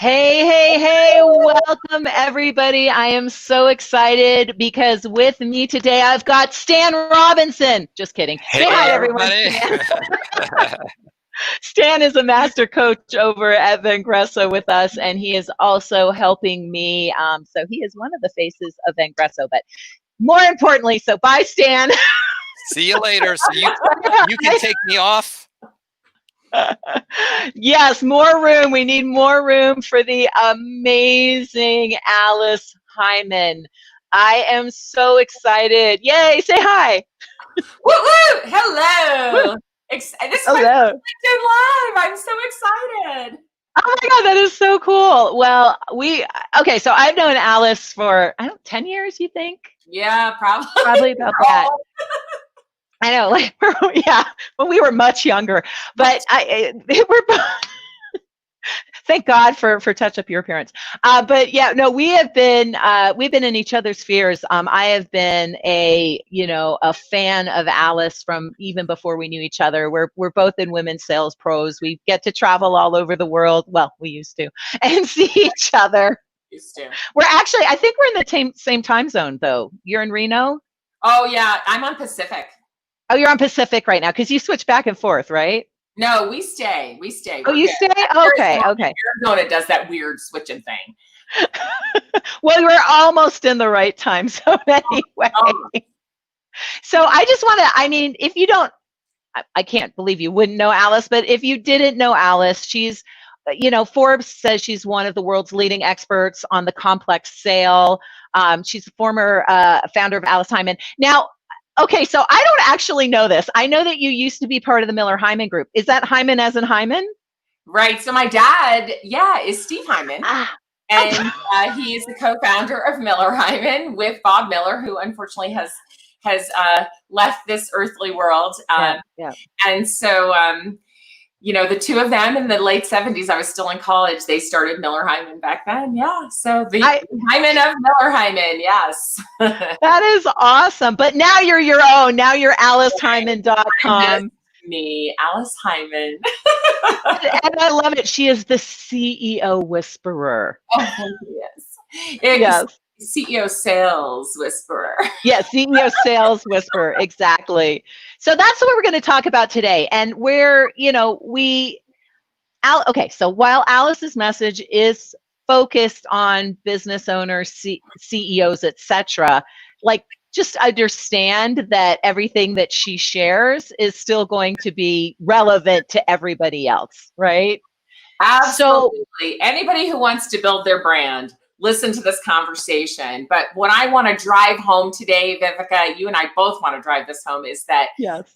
Hey, hey, hey, welcome everybody. I am so excited because with me today I've got Stan Robinson. Just kidding. Say hi Hey, to everyone, everybody. Stan. Stan is a master coach over at Vengresso with us, and he is also helping me. So he is one of the faces of Vengresso, but more importantly, so bye, Stan. See you later. So you can take me off. Yes, more room. We need more room for the amazing Alice Heiman. I am so excited. Yay, say hi. Woo woo! Hello. This is my Hello. LinkedIn Live. I'm so excited. Oh my God, that is so cool. Well, okay, so I've known Alice for, I don't know, 10 years, you think? Yeah, probably. Probably about that. I know, like, yeah, when we were much younger. But we're thank God for touch up your appearance. But yeah, no, we've been in each other's spheres. I have been a fan of Alice from even before we knew each other. We're both in women's sales pros. We get to travel all over the world. Well, we used to, and see each other. Used to. We're actually, I think we're in the same time zone though. You're in Reno? Oh yeah, I'm on Pacific. Oh, you're on Pacific right now because you switch back and forth, right? No, we stay. Oh, you stay? Okay, okay. Arizona does that weird switching thing. Well, we're almost in the right time zone anyway. So I just want to, I mean, if you don't, I can't believe you wouldn't know Alice, but if you didn't know Alice, she's, Forbes says she's one of the world's leading experts on the complex sale. She's a former founder of Alice Heiman. Now, okay, so I don't actually know this. I know that you used to be part of the Miller Heiman Group. Is that Heiman as in Heiman? Right. So my dad, is Steve Heiman. And he is the co-founder of Miller Heiman with Bob Miller, who unfortunately has left this earthly world. Yeah. And so, the two of them in the late 70s, I was still in college. They started Miller Heiman back then. Yeah. So the Heiman of Miller Heiman. Yes. That is awesome. But now you're your own. Now you're AliceHeiman.com. Me, Alice Heiman. And I love it. She is the CEO whisperer. Oh, yes. Yes. CEO sales whisperer. Yeah, CEO sales whisperer. Exactly. So that's what we're going to talk about today. And okay, so while Alice's message is focused on business owners, CEOs, etc., like just understand that everything that she shares is still going to be relevant to everybody else, right? Absolutely. So, anybody who wants to build their brand, listen to this conversation. But what I want to drive home today, Vivica, you and I both want to drive this home, is that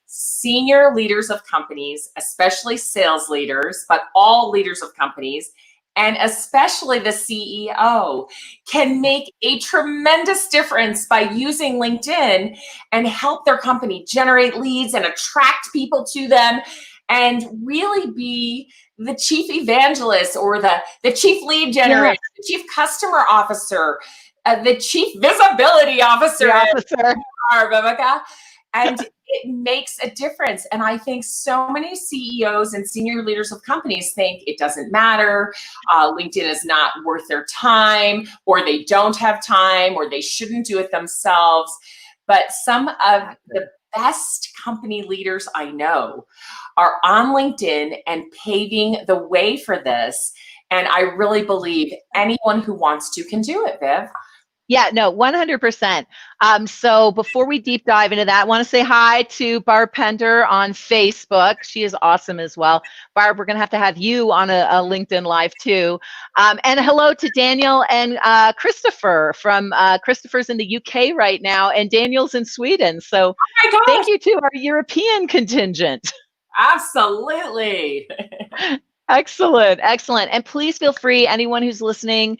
senior leaders of companies, especially sales leaders, but all leaders of companies, and especially the CEO, can make a tremendous difference by using LinkedIn and help their company generate leads and attract people to them and really be the chief evangelist or the chief lead generator, the chief customer officer, the chief visibility officer. Rebecca. And it makes a difference. And I think so many CEOs and senior leaders of companies think it doesn't matter. LinkedIn is not worth their time, or they don't have time, or they shouldn't do it themselves. But some of the best company leaders I know are on LinkedIn and paving the way for this. And I really believe anyone who wants to can do it, Viv. Yeah, no, 100%. So before we deep dive into that, I want to say hi to Barb Pender on Facebook. She is awesome as well. Barb, we're going to have you on a LinkedIn Live too. And hello to Daniel and Christopher from Christopher's in the UK right now, and Daniel's in Sweden. So thank you to our European contingent. Absolutely. Excellent. And please feel free, anyone who's listening,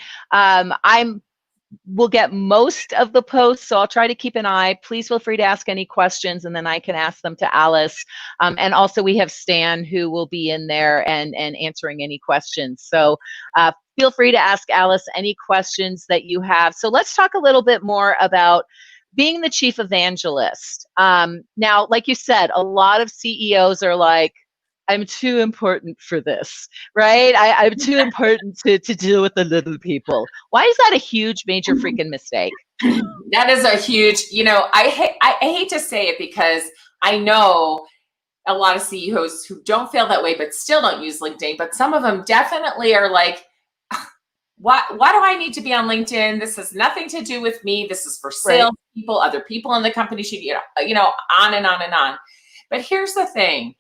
we'll get most of the posts, so I'll try to keep an eye. Please feel free to ask any questions, and then I can ask them to Alice. And also we have Stan who will be in there and answering any questions. So feel free to ask Alice any questions that you have. So let's talk a little bit more about being the chief evangelist. Now, like you said, a lot of CEOs are like, I'm too important for this, right? I'm too important to deal with the little people. Why is that a huge, major freaking mistake? That is a huge, I hate to say it because I know a lot of CEOs who don't feel that way, but still don't use LinkedIn. But some of them definitely are like, why do I need to be on LinkedIn? This has nothing to do with me. This is for sales people, other people in the company should, on and on and on. But here's the thing.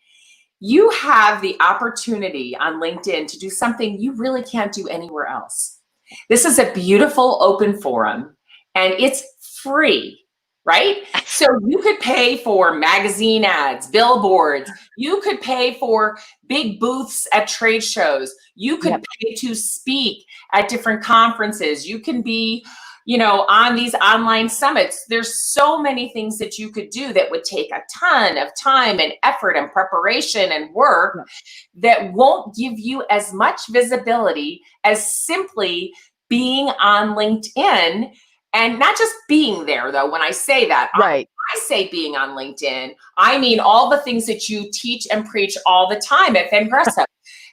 You have the opportunity on LinkedIn to do something you really can't do anywhere else. This is a beautiful open forum and it's free, right? So you could pay for magazine ads, billboards. You could pay for big booths at trade shows. You could pay to speak at different conferences. You can be, on these online summits. There's so many things that you could do that would take a ton of time and effort and preparation and work that won't give you as much visibility as simply being on LinkedIn. And not just being there, though, when I say that, I say being on LinkedIn, I mean all the things that you teach and preach all the time at Evangelist.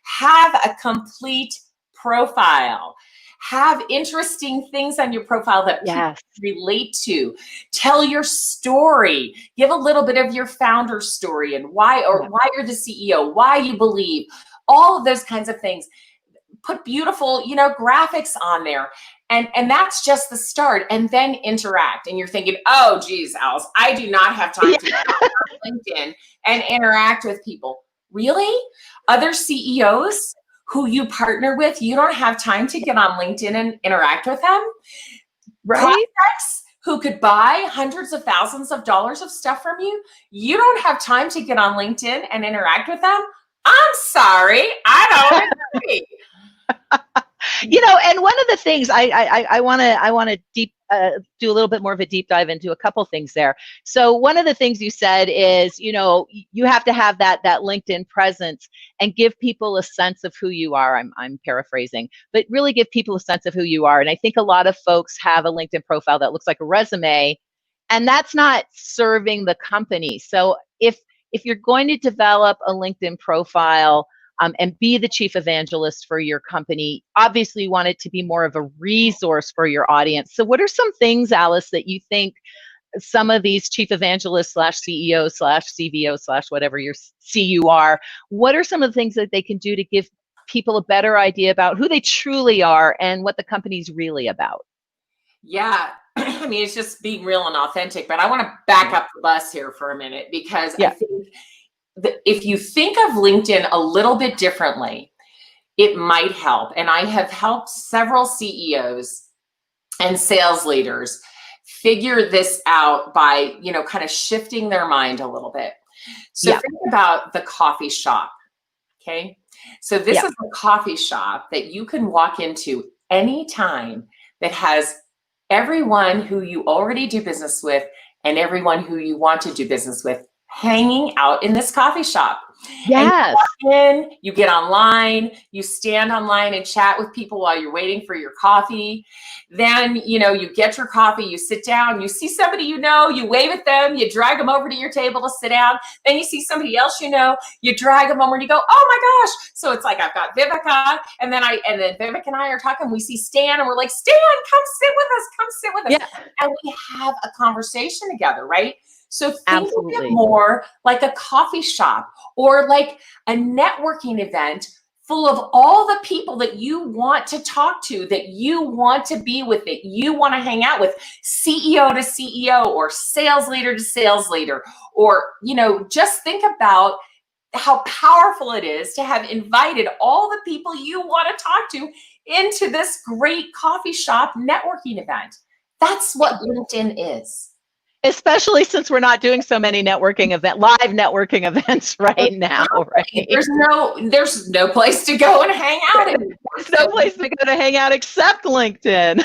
Have a complete profile. Have interesting things on your profile that people relate to. Tell your story. Give a little bit of your founder story and why you're the CEO, why you believe, all of those kinds of things. Put beautiful, graphics on there. And that's just the start. And then interact. And you're thinking, oh, geez, Alice, I do not have time to get on LinkedIn and interact with people. Really? Other CEOs who you partner with, you don't have time to get on LinkedIn and interact with them? Right? Prospects who could buy hundreds of thousands of dollars of stuff from you, you don't have time to get on LinkedIn and interact with them? I'm sorry, I don't agree. And one of the things I want to do a little bit more of a deep dive into a couple things there. So one of the things you said is, you have to have that LinkedIn presence and give people a sense of who you are. I'm paraphrasing, but really give people a sense of who you are. And I think a lot of folks have a LinkedIn profile that looks like a resume, and that's not serving the company. So if you're going to develop a LinkedIn profile, and be the chief evangelist for your company, obviously you want it to be more of a resource for your audience. So what are some things, Alice, that you think some of these chief evangelists /CEOs /CVO whatever your CU are, what are some of the things that they can do to give people a better idea about who they truly are and what the company's really about? Yeah. I mean, it's just being real and authentic, but I want to back up the bus here for a minute because I think if you think of LinkedIn a little bit differently, it might help. And I have helped several CEOs and sales leaders figure this out by, kind of shifting their mind a little bit. So think about the coffee shop. Okay. So this is a coffee shop that you can walk into anytime that has everyone who you already do business with and everyone who you want to do business with hanging out in this coffee shop. Yes. And you walk in, you get online, you stand online and chat with people while you're waiting for your coffee. Then, you get your coffee, you sit down, you see somebody you wave at them, you drag them over to your table to sit down. Then you see somebody else you drag them over and you go, oh my gosh. So it's like I've got Vivica, and then Vivica and I are talking. We see Stan and we're like, Stan, come sit with us. Yeah. And we have a conversation together, right? So think of it more like a coffee shop or like a networking event full of all the people that you want to talk to, that you want to be with, that you want to hang out with, CEO to CEO or sales leader to sales leader, or, just think about how powerful it is to have invited all the people you want to talk to into this great coffee shop networking event. That's what LinkedIn is. Especially since we're not doing so many live networking events right now, right? There's no place to go and hang out. There's no place to go to hang out except LinkedIn.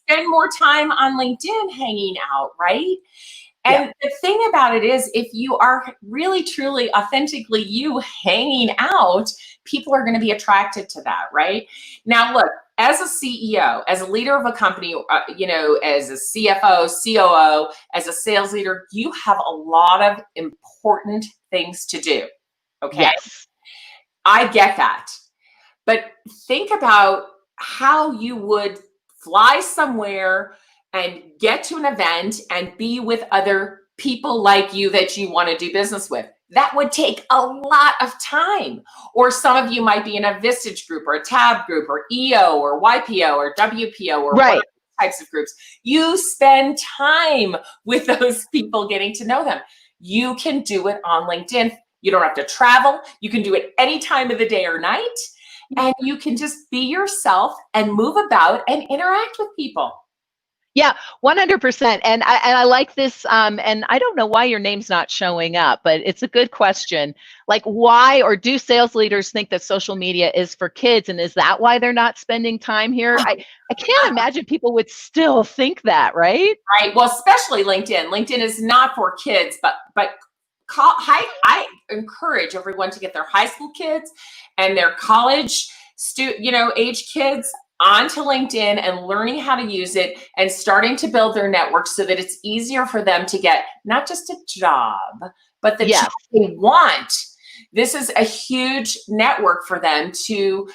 Spend more time on LinkedIn hanging out, right? And the thing about it is, if you are really, truly, authentically you hanging out, people are going to be attracted to that, right? Now, look, as a CEO, as a leader of a company, as a CFO, COO, as a sales leader, you have a lot of important things to do, okay? Yes. I get that. But think about how you would fly somewhere and get to an event and be with other people like you that you want to do business with. That would take a lot of time. Or some of you might be in a Vistage group or a Tab group or EO or YPO or WPO or right. types of groups. You spend time with those people getting to know them. You can do it on LinkedIn. You don't have to travel. You can do it any time of the day or night. And you can just be yourself and move about and interact with people. Yeah, 100%. And I like this. And I don't know why your name's not showing up, but it's a good question. Like, why, or do sales leaders think that social media is for kids? And is that why they're not spending time here? I can't imagine people would still think that, right? Well, especially LinkedIn. LinkedIn is not for kids, but I encourage everyone to get their high school kids and their college age kids onto LinkedIn and learning how to use it and starting to build their network so that it's easier for them to get not just a job, but the job they want. This is a huge network for them to,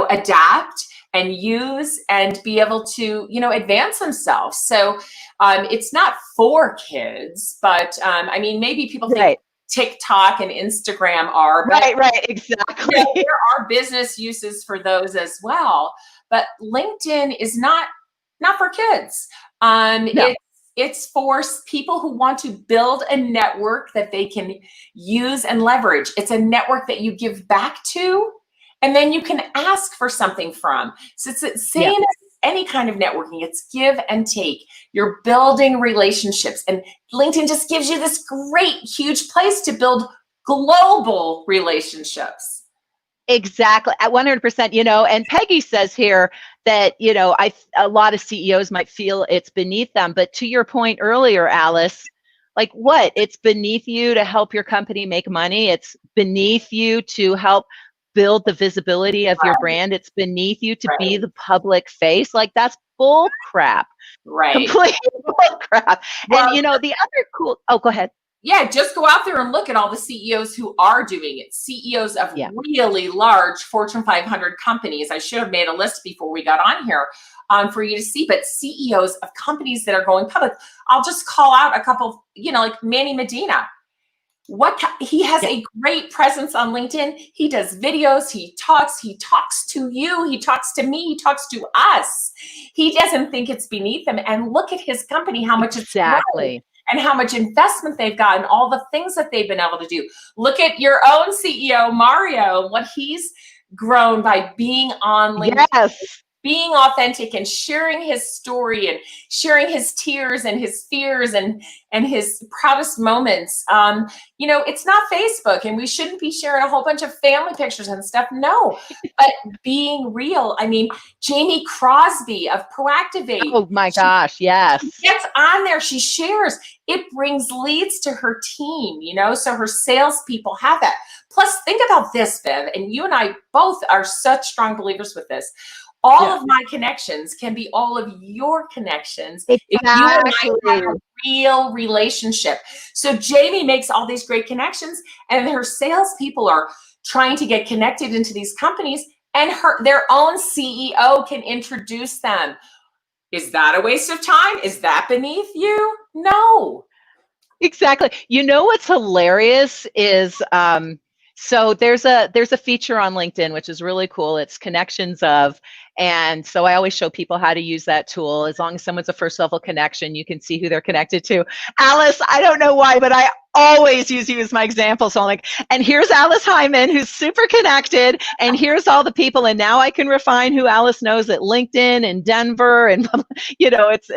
adapt and use and be able to, advance themselves. So it's not for kids, but maybe people think TikTok and Instagram are. But, right, exactly. There are business uses for those as well. But LinkedIn is not for kids. No. It's for people who want to build a network that they can use and leverage. It's a network that you give back to, and then you can ask for something from. So it's the same as any kind of networking. It's give and take. You're building relationships, and LinkedIn just gives you this great, huge place to build global relationships. Exactly, at 100%. And Peggy says here that a lot of CEOs might feel it's beneath them. But to your point earlier, Alice, like what? It's beneath you to help your company make money. It's beneath you to help build the visibility of your brand. It's beneath you to be the public face. Like, that's bull crap. Right. Complete bull crap. Well, and the other cool. Oh, go ahead. Yeah, just go out there and look at all the CEOs who are doing it. CEOs of really large Fortune 500 companies. I should have made a list before we got on here for you to see, but CEOs of companies that are going public. I'll just call out a couple, like Manny Medina. He has a great presence on LinkedIn. He does videos, he talks to you, he talks to me, he talks to us. He doesn't think it's beneath him. And look at his company, how much it's grown. And how much investment they've gotten, all the things that they've been able to do. Look at your own CEO, Mario, what he's grown by being on LinkedIn, being authentic and sharing his story and sharing his tears and his fears and his proudest moments. It's not Facebook, and we shouldn't be sharing a whole bunch of family pictures and stuff. No, but being real. Jamie Crosby of Proactivate. Oh my gosh, yes. She gets on there, she shares. It brings leads to her team, so her salespeople have that. Plus, think about this, Viv, and you and I both are such strong believers with this. All of my connections can be all of your connections if you and I have a real relationship. So Jamie makes all these great connections, and her salespeople are trying to get connected into these companies, and their own CEO can introduce them. Is that a waste of time? Is that beneath you? No. Exactly. What's hilarious is so there's a feature on LinkedIn which is really cool. It's connections of, and so I always show people how to use that tool. As long as someone's a first level connection, you can see who they're connected to. Alice, I don't know why, but I always use you as my example. So I'm like, and here's Alice Heiman, who's super connected, and here's all the people, and now I can refine who Alice knows at LinkedIn and Denver, and it's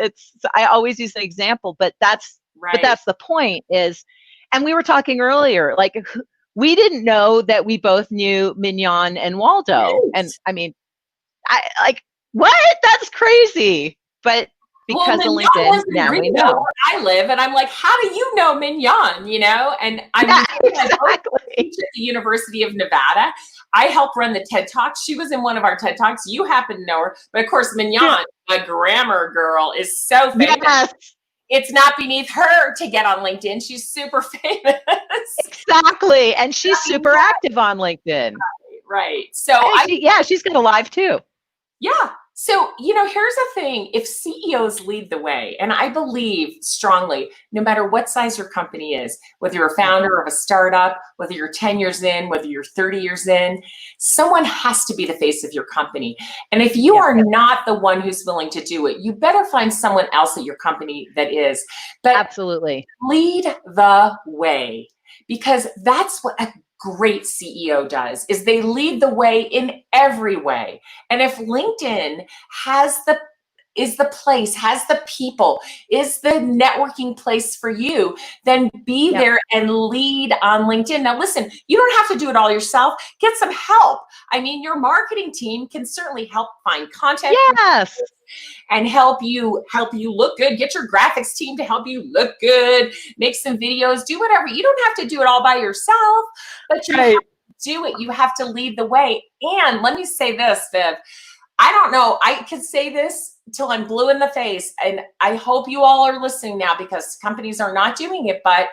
I always use an example, but that's the point is, and we were talking earlier, like, we didn't know that we both knew Mignon and Waldo. And I like, what? That's crazy. But because of LinkedIn, now we know where I live, and I'm like, how do you know Mignon? And I teach at the University of Nevada. I help run the TED Talks. She was in one of our TED Talks. You happen to know her, but of course, Mignon, the grammar girl, is so famous. it's not beneath her to get on LinkedIn. She's super famous. Exactly. And she's super active on LinkedIn. Right. So she's got a live too. Yeah. So, here's the thing. If CEOs lead the way, and I believe strongly, no matter what size your company is, whether you're a founder of a startup, whether you're 10 years in, whether you're 30 years in, someone has to be the face of your company. And if you are not the one who's willing to do it, you better find someone else at your company that is. But absolutely lead the way, because that's what a great CEO does, is they lead the way in every way. And if LinkedIn is the place, has the people, is the networking place for you, then be there and lead on LinkedIn. Now, listen, you don't have to do it all yourself. Get some help. I mean, your marketing team can certainly help find content. Yes. And help you look good. Get your graphics team to help you look good. Make some videos. Do whatever. You don't have to do it all by yourself, but you have to do it. You have to lead the way. And let me say this, Viv. I don't know. I could say this till I'm blue in the face, and I hope you all are listening now, because companies are not doing it, but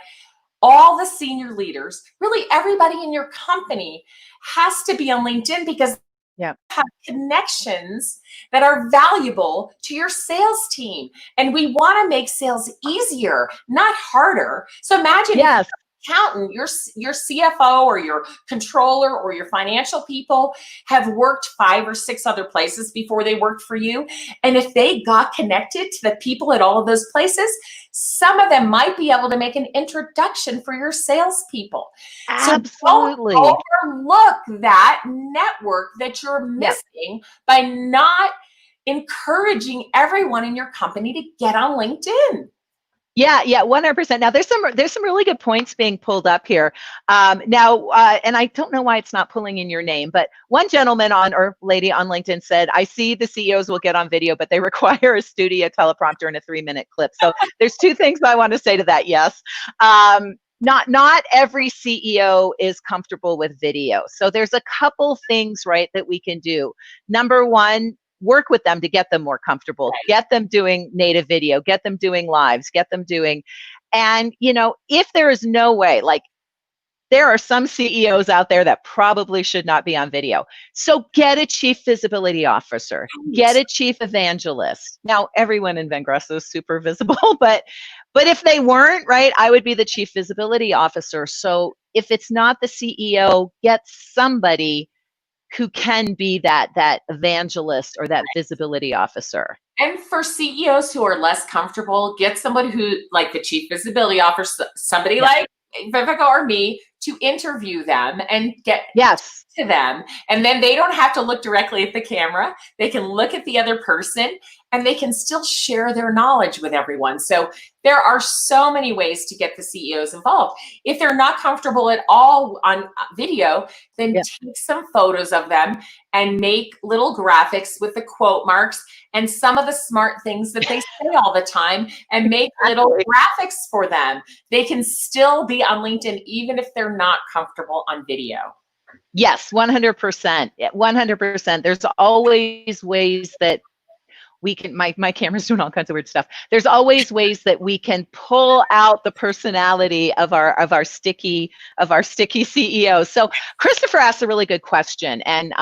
all the senior leaders, really everybody in your company, has to be on LinkedIn, because have connections that are valuable to your sales team. And we want to make sales easier, not harder. So imagine if your accountant, your CFO or your controller or your financial people have worked 5 or 6 other places before they worked for you. And if they got connected to the people at all of those places, some of them might be able to make an introduction for your salespeople. Absolutely. So don't overlook that network that you're missing by not encouraging everyone in your company to get on LinkedIn. Yeah, 100%. Now there's some really good points being pulled up here. And I don't know why it's not pulling in your name, but one gentleman or lady on LinkedIn said, I see the CEOs will get on video, but they require a studio teleprompter and a 3-minute clip. So there's 2 things I want to say to that. Yes. Not every CEO is comfortable with video. So there's a couple things, right, that we can do. Number one, work with them to get them more comfortable, get them doing native video, get them doing lives, and if there is no way, like there are some CEOs out there that probably should not be on video. So get a chief visibility officer, get a chief evangelist. Now, everyone in Vengresso is super visible, but if they weren't, right, I would be the chief visibility officer. So if it's not the CEO, get somebody who can be that evangelist or that visibility officer. And for CEOs who are less comfortable, get somebody who, like the chief visibility officer, somebody like Vivica or me, to interview them and get to them. And then they don't have to look directly at the camera. They can look at the other person, and they can still share their knowledge with everyone. So there are so many ways to get the CEOs involved. If they're not comfortable at all on video, then take some photos of them and make little graphics with the quote marks and some of the smart things that they say all the time, and make little graphics for them. They can still be on LinkedIn even if they're not comfortable on video. Yes, 100%. 100%. There's always ways that we can, my camera's doing all kinds of weird stuff. There's always ways that we can pull out the personality of our sticky CEO. So Christopher asked a really good question, and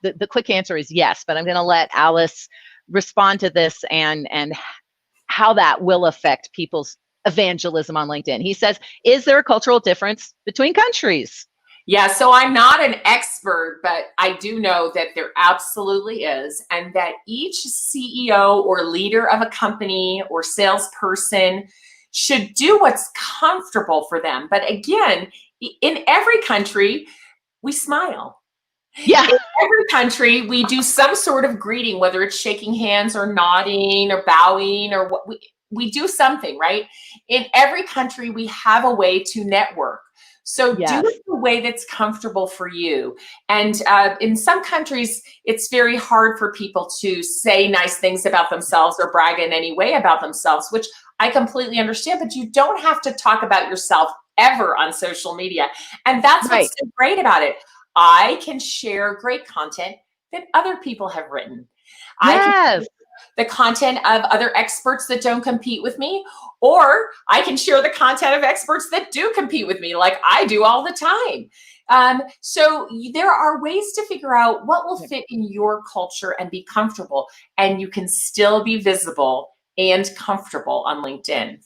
the quick answer is yes, but I'm going to let Alice respond to this and how that will affect people's evangelism on LinkedIn. He says, is there a cultural difference between countries? Yeah, so I'm not an expert, but I do know that there absolutely is, and that each CEO or leader of a company or salesperson should do what's comfortable for them. But again, in every country, we smile. Yeah. In every country, we do some sort of greeting, whether it's shaking hands or nodding or bowing or what we do something, right? In every country, we have a way to network. So do it the way that's comfortable for you. And in some countries, it's very hard for people to say nice things about themselves or brag in any way about themselves, which I completely understand, but you don't have to talk about yourself ever on social media. And that's what's so great about it. I can share great content that other people have written. I can the content of other experts that don't compete with me, or I can share the content of experts that do compete with me, like I do all the time. So there are ways to figure out what will fit in your culture and be comfortable, and you can still be visible and comfortable on LinkedIn.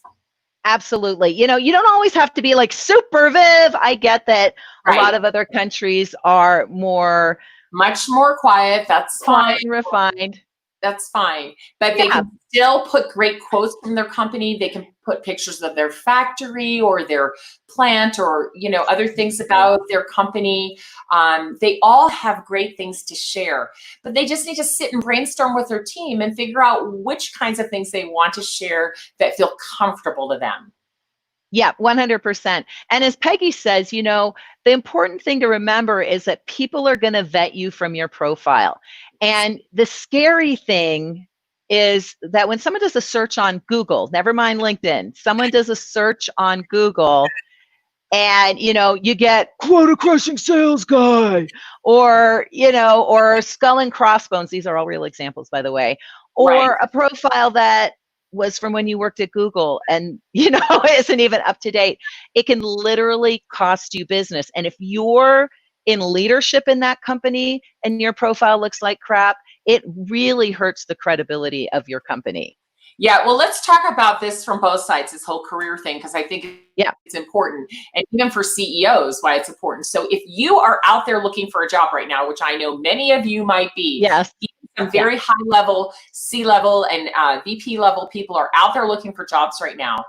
Absolutely. You don't always have to be like super Viv. I get that a lot of other countries are much more quiet. That's fine. Refined. That's fine. But they can still put great quotes from their company. They can put pictures of their factory or their plant or, other things about their company. They all have great things to share, but they just need to sit and brainstorm with their team and figure out which kinds of things they want to share that feel comfortable to them. Yeah, 100%. And as Peggy says, the important thing to remember is that people are going to vet you from your profile. And the scary thing is that when someone does a search on Google, never mind LinkedIn, someone does a search on Google and, you get quota crushing sales guy or skull and crossbones. These are all real examples, by the way, or a profile that was from when you worked at Google and, isn't even up to date. It can literally cost you business. And if you're in leadership in that company and your profile looks like crap, it really hurts the credibility of your company. Yeah, well, let's talk about this from both sides, this whole career thing, because I think it's important. And even for CEOs, why it's important. So if you are out there looking for a job right now, which I know many of you might be, some very high level, C-level and VP level people are out there looking for jobs right now.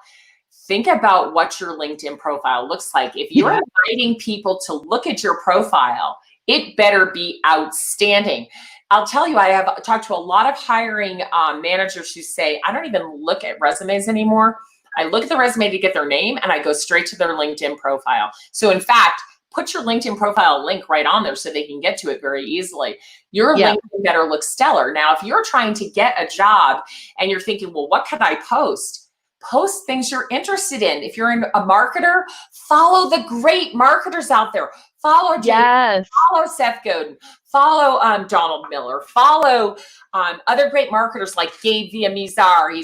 Think about what your LinkedIn profile looks like. If you're inviting people to look at your profile, it better be outstanding. I'll tell you, I have talked to a lot of hiring managers who say, I don't even look at resumes anymore. I look at the resume to get their name and I go straight to their LinkedIn profile. So in fact, put your LinkedIn profile link right on there so they can get to it very easily. Your LinkedIn better look stellar. Now, if you're trying to get a job and you're thinking, well, what can I post? Post things you're interested in. If you're a marketer, follow the great marketers out there. Follow Jay, follow Seth Godin, follow Donald Miller, follow other great marketers like Gabe Villamizar.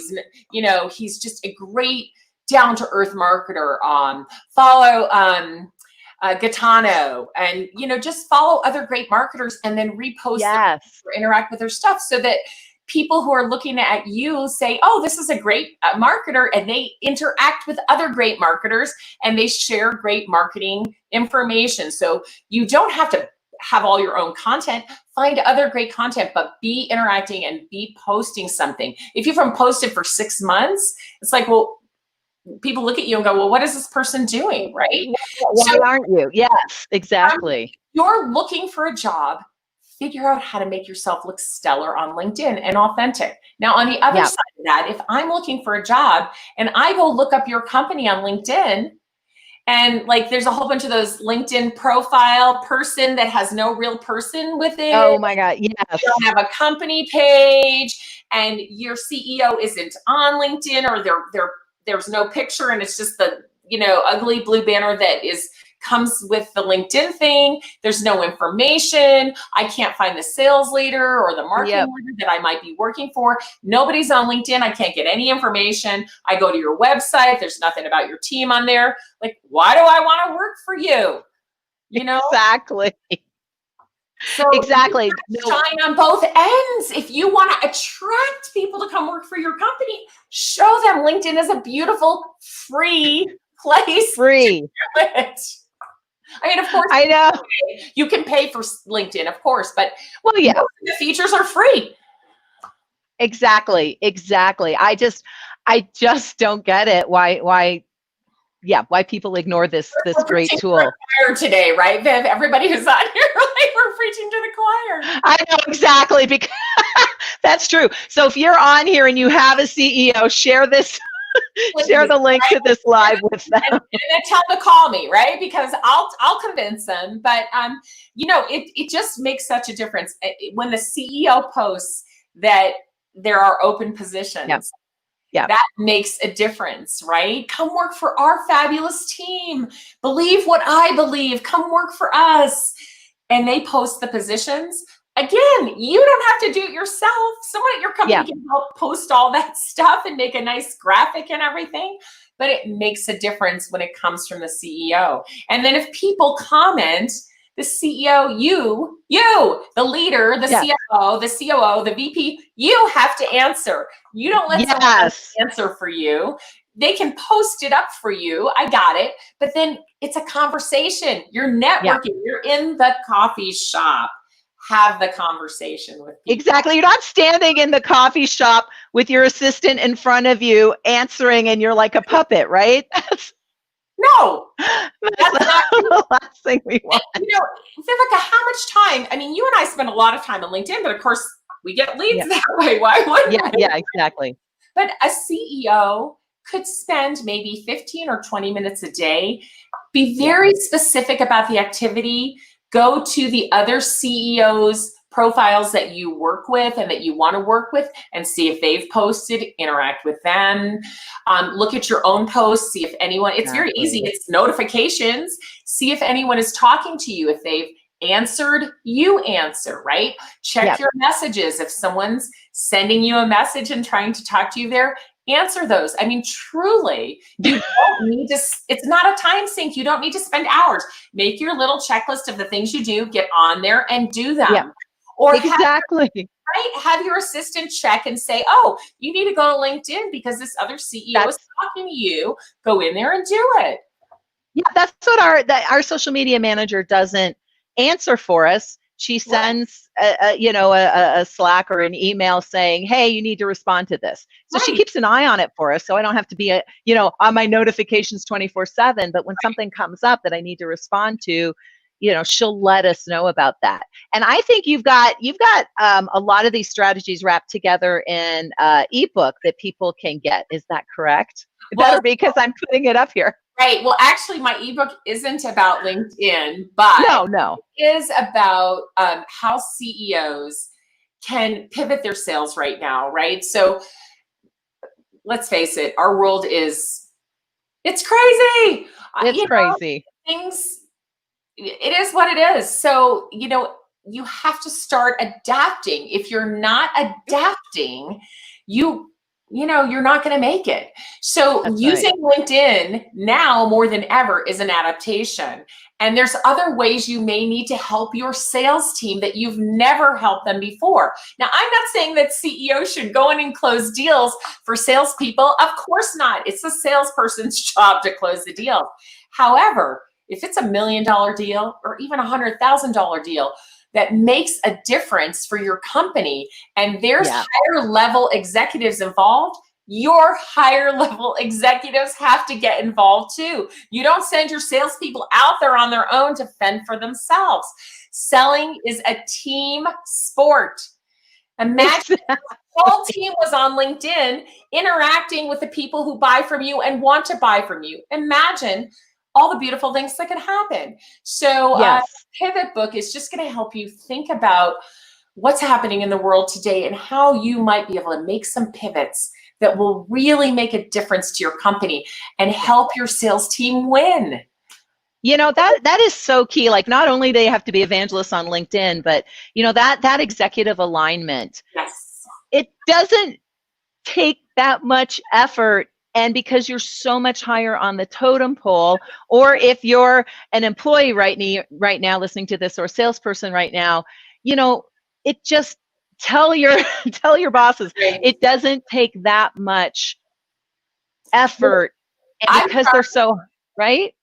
He's just a great down-to-earth marketer. Follow Gaetano, and just follow other great marketers and then repost them or interact with their stuff so that people who are looking at you say, oh, this is a great marketer, and they interact with other great marketers and they share great marketing information. So you don't have to have all your own content. Find other great content, but be interacting and be posting something. If you've been posted for 6 months, it's like, well, people look at you and go, well, what is this person doing, right? Why aren't you? Yes, exactly. You're looking for a job. Figure out how to make yourself look stellar on LinkedIn and authentic. Now, on the other side of that, if I'm looking for a job and I go look up your company on LinkedIn, and like there's a whole bunch of those LinkedIn profile person that has no real person with it. Oh my God, yes. You don't have a company page, and your CEO isn't on LinkedIn, or there's no picture, and it's just the ugly blue banner that comes with the LinkedIn thing. There's no information. I can't find the sales leader or the marketing leader that I might be working for. Nobody's on LinkedIn. I can't get any information. I go to your website. There's nothing about your team on there. Like, why do I want to work for you? Exactly. So exactly. Shine on both ends. If you want to attract people to come work for your company, show them LinkedIn is a beautiful, free place. Free. To do it. I mean, of course, I know you can pay for LinkedIn, of course, but most of the features are free. Exactly. I just don't get it. Why people ignore this great tool today, right, Viv? Everybody who's on here, like, we're preaching to the choir. I know exactly, because that's true. So if you're on here and you have a CEO, share this. Share the link to this live with them, and then tell them to call me, right? Because I'll convince them. But it just makes such a difference when the CEO posts that there are open positions. Yeah. That makes a difference, right? Come work for our fabulous team. Believe what I believe. Come work for us. And they post the positions. again, you don't have to do it yourself. Someone at your company can help post all that stuff and make a nice graphic and everything, but it makes a difference when it comes from the CEO. And then if people comment, the CEO, you, the leader, the CFO, the COO, the VP, you have to answer. You don't let someone else answer for you. They can post it up for you. I got it. But then it's a conversation. You're networking. You're in the coffee shop. Have the conversation with people. Exactly. You're not standing in the coffee shop with your assistant in front of you answering and you're like a puppet, right? No. That's not the last thing we want. You know, Vivica, how much time? I mean, you and I spend a lot of time on LinkedIn, but of course we get leads that way. Why wouldn't we? Yeah, exactly. But a CEO could spend maybe 15 or 20 minutes a day, be very specific about the activity, go to the other CEOs' profiles that you work with and that you want to work with and see if they've posted, interact with them. Look at your own posts, see if anyone, it's very easy, it's notifications, see if anyone is talking to you. If they've answered, you answer, right? Check your messages. If someone's sending you a message and trying to talk to you there, answer those. I mean, truly, you don't need to, it's not a time sink. You don't need to spend hours. Make your little checklist of the things you do, get on there and do them. Or have your assistant check and say, oh, you need to go to LinkedIn because this other CEO is talking to you. Go in there and do it. Yeah, that's what our social media manager doesn't answer for us. She sends a Slack or an email saying, hey, you need to respond to this. So she keeps an eye on it for us. So I don't have to be on my notifications 24/7. But when something comes up that I need to respond to, she'll let us know about that. And I think you've got a lot of these strategies wrapped together in ebook that people can get. Is that correct? It better be, because I'm putting it up here. Right. Well, actually, my ebook isn't about LinkedIn, but it is about how CEOs can pivot their sales right now, right? So let's face it, our world it's crazy. It's crazy. It is what it is. So, you have to start adapting. If you're not adapting, you're not going to make it. So using LinkedIn now more than ever is an adaptation. And there's other ways you may need to help your sales team that you've never helped them before. Now, I'm not saying that CEOs should go in and close deals for salespeople. Of course not. It's the salesperson's job to close the deal. However, if it's $1 million deal or even $100,000 deal that makes a difference for your company, and there's higher level executives involved, your higher level executives have to get involved too. You don't send your salespeople out there on their own to fend for themselves. Selling is a team sport. Imagine the whole team was on LinkedIn interacting with the people who buy from you and want to buy from you. Imagine all the beautiful things that could happen. So Pivot Book is just going to help you think about what's happening in the world today and how you might be able to make some pivots that will really make a difference to your company and help your sales team win. That is so key. Like, not only do they have to be evangelists on LinkedIn, but that executive alignment. Yes. It doesn't take that much effort. And because you're so much higher on the totem pole, or if you're an employee right now listening to this, or a salesperson right now, it just tell your bosses, it doesn't take that much effort, and because they're so right.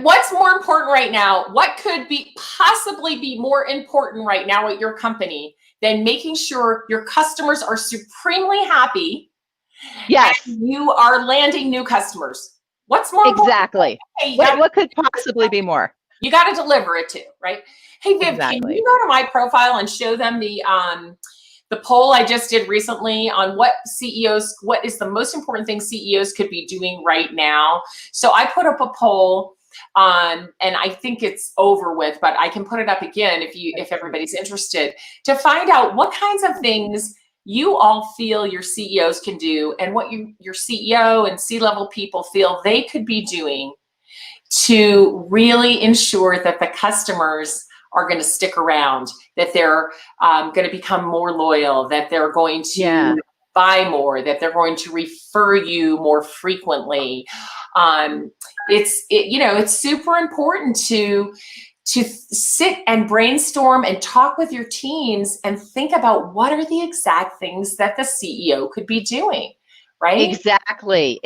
What's more important right now? What could possibly be more important right now at your company than making sure your customers are supremely happy? Yes. And you are landing new customers. What's more exactly? What could possibly be more? You got to deliver it too, right? Hey, Viv, can you go to my profile and show them the poll I just did recently on what is the most important thing CEOs could be doing right now? So I put up a poll, and I think it's over with, but I can put it up again if everybody's interested, to find out what kinds of things you all feel your CEOs can do, and what your CEO and C-level people feel they could be doing to really ensure that the customers are going to stick around, that they're going to become more loyal, that they're going to buy more, that they're going to refer you more frequently. It's super important to sit and brainstorm and talk with your teams and think about what are the exact things that the CEO could be doing, right? Exactly.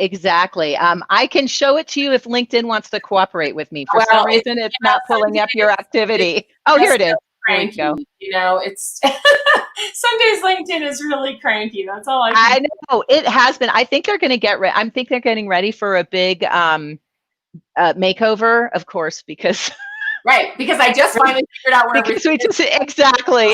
I can show it to you if LinkedIn wants to cooperate with me. For some reason, it's not pulling up your activity. Oh, here it is. Cranky. There we go. It's some days LinkedIn is really cranky. That's all I know. It has been. I think they're going to get ready. I think they're getting ready for a big makeover, of course, because right, because I just finally figured out where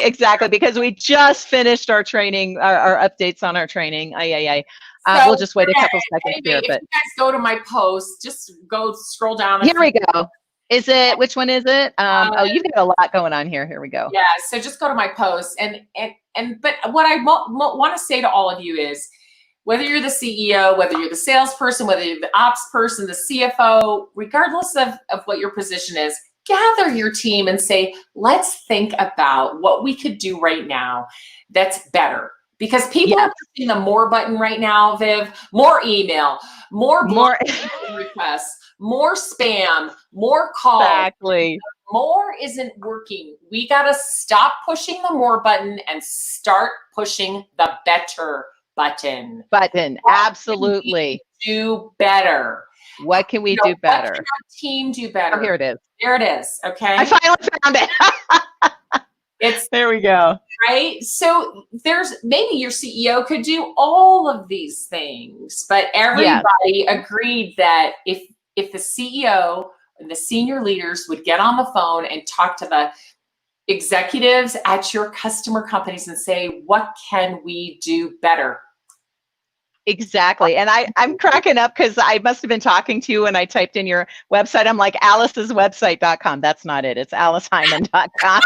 exactly because we just finished our training, our updates on our training. We'll just wait a couple seconds here. But if you guys go to my post, just go scroll down. Here we go. Is it? Which one is it? You've got a lot going on here. Here we go. Yeah. So just go to my post, but what I want to say to all of you is, whether you're the CEO, whether you're the salesperson, whether you're the ops person, the CFO, regardless of what your position is, gather your team and say, let's think about what we could do right now that's better. Because people are pushing the more button right now, Viv. More email, more requests, more spam, more calls. Exactly. More isn't working. We got to stop pushing the more button and start pushing the better button. Absolutely. Do better. What can we do better? What can our team do better? Oh, here it is. There it is. Okay. I finally found it. There we go. Right. So maybe your CEO could do all of these things, but everybody agreed that if the CEO and the senior leaders would get on the phone and talk to the executives at your customer companies and say, what can we do better? Exactly. And I'm cracking up because I must have been talking to you when I typed in your website. I'm like, aliceswebsite.com. That's not it. It's aliceheiman.com.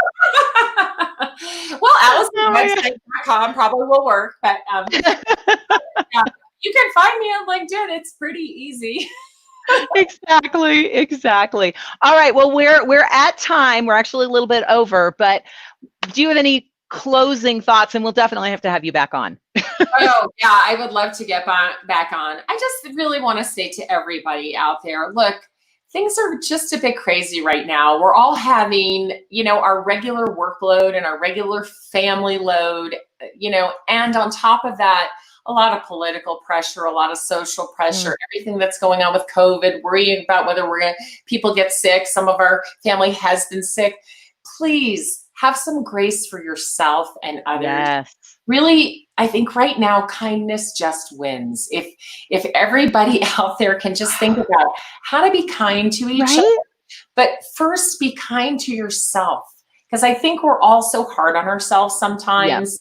Well, aliceswebsite.com probably will work, but you can find me on LinkedIn. It's pretty easy. Exactly. All right. Well, we're at time. We're actually a little bit over, but do you have any closing thoughts? And we'll definitely have to have you back on. Oh, yeah, I would love to get back on. I just really want to say to everybody out there, look, things are just a bit crazy right now. We're all having, our regular workload and our regular family load, and on top of that, a lot of political pressure, a lot of social pressure, everything that's going on with COVID, worrying about whether people get sick. Some of our family has been sick. Please have some grace for yourself and others. Yes. Really, I think right now, kindness just wins. If everybody out there can just think about how to be kind to each other, but first be kind to yourself. Because I think we're all so hard on ourselves sometimes. Yeah.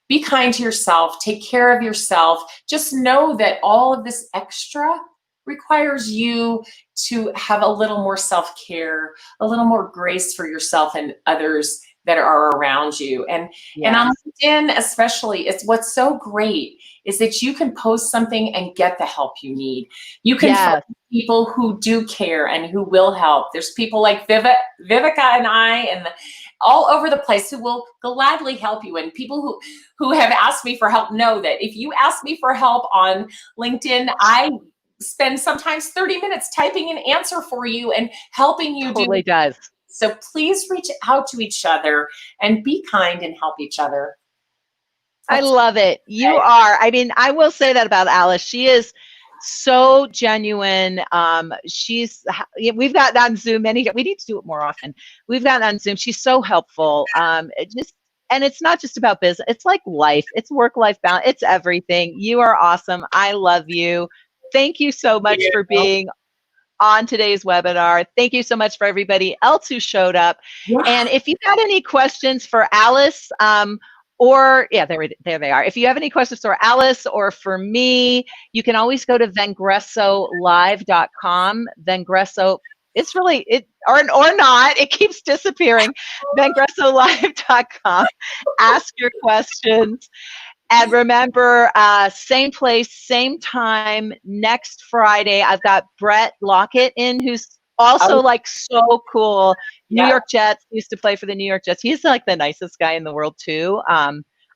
Be kind to yourself. Take care of yourself. Just know that all of this extra requires you to have a little more self-care, a little more grace for yourself and others that are around you. And on LinkedIn especially, it's what's so great is that you can post something and get the help you need. You can find people who do care and who will help. There's people like Vivica and I and all over the place who will gladly help you. And people who have asked me for help know that if you ask me for help on LinkedIn, I spend sometimes 30 minutes typing an answer for you and helping you totally does. So please reach out to each other and be kind and help each other. I love it. You are. I mean, I will say that about Alice. She is so genuine. We've gotten on Zoom we need to do it more often. We've gotten on Zoom. She's so helpful. And it's not just about business. It's like life. It's work-life balance. It's everything. You are awesome. I love you. Thank you so much for being on today's webinar. Thank you so much for everybody else who showed up. Yeah. And if you had any questions for Alice, there they are. If you have any questions for Alice or for me, you can always go to vengresolive.com. Vengreso, it's really, or not, it keeps disappearing. vengresolive.com. Ask your questions. And remember, same place, same time, next Friday. I've got Brett Lockett in, who's Also, like, so cool. New Yeah. York Jets, used to play for the New York Jets. He's like the nicest guy in the world too.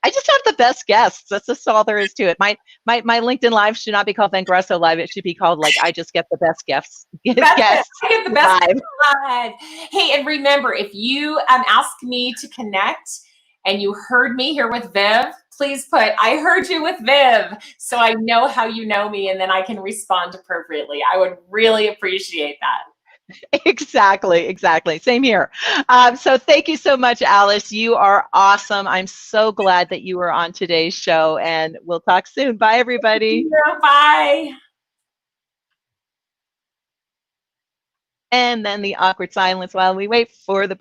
I just have the best guests. That's just all there is to it. My LinkedIn Live should not be called Vangresso Live. It should be called, like, I just get the best guests. I get the best live. Hey, and remember, if you ask me to connect and you heard me here with Viv, please put, I heard you with Viv, so I know how you know me, and then I can respond appropriately. I would really appreciate that. Exactly. Same here. So thank you so much, Alice. You are awesome. I'm so glad that you were on today's show, and we'll talk soon. Bye, everybody. Bye. And then the awkward silence while we wait for the